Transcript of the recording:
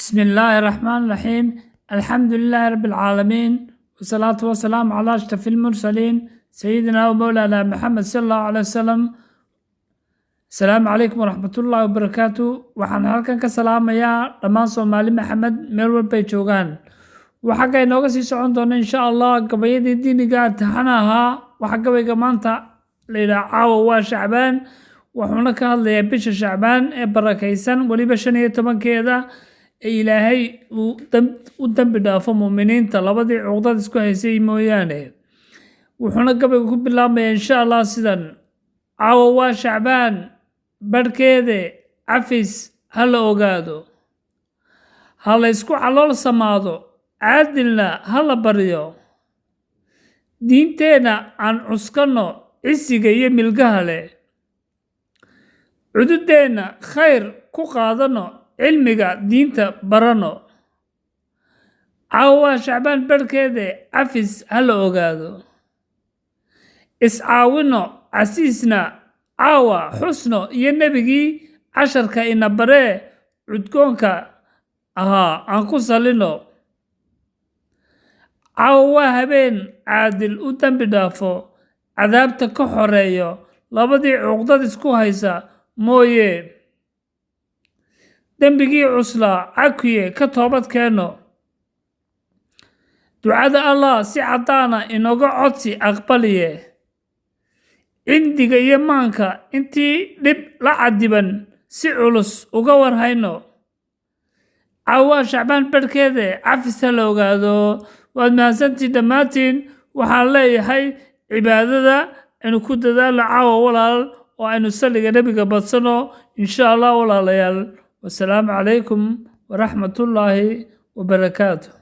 بسم الله الرحمن الرحيم. الحمد لله رب العالمين، والصلاة والسلام على أشرف المرسلين سيدنا ومولانا محمد صلى الله عليه وسلم. السلام عليكم ورحمة الله وبركاته. waxaan halkan ka salaamayaa dhammaan Soomaali Maxamed meel walba ay joogaan. waxa ay nooga sii socon doona insha Allah gabayadii diiniga taxanaha. waxa gabayga maanta la yiraahdo caawa waa Shacbaan, wuxuuna ka hadlayaa bisha Shacbaan ee barakaysan waliba 15keeda ilaahay u dambi dhaafo muuminiinta labadii cuqdad isku haysay mooyaane. wuxuuna gabayga ku bilaabmayaa insha Allah sidan: caawa waa Shacbaan, barkeede cafis ha la ogaado, ha la isku calool samaado, caadilna ha la baryo, diinteena aan cuskano cisiga iyo milgaha leh, cududeena khayr ku qaadano, cilmiga diinta barano. caawa waa Shacbaan, barkeede cafis ha la ogaado, iscaawino casiisna caawa xusno iyo nebigii casharka ina baree cudkoonka ahaa aan ku salino. caawa waa habeen caadil u dambi dhaafo, cadaabta ka xoreeyo labadii cuqdad isku haysa mooye, dembigii cuslaa cakuye ka toobad keeno. ducada Allah si cadaana inooga codsi aqbaliye, cindiga iyo maanka intii dhib la cadiban si culus uga warhayno. caawa Shacbaan, barkeede cafis ha la ogaado. waad mahadsantiin dhammaantiin. waxaan leeyahay cibaadada aynu ku dadaalo caawa walaal, oo aynu saliga nebiga badsano insha Allah walaalayaal. wasalaamu calaykum waraxmatullaahi wabarakaatuh.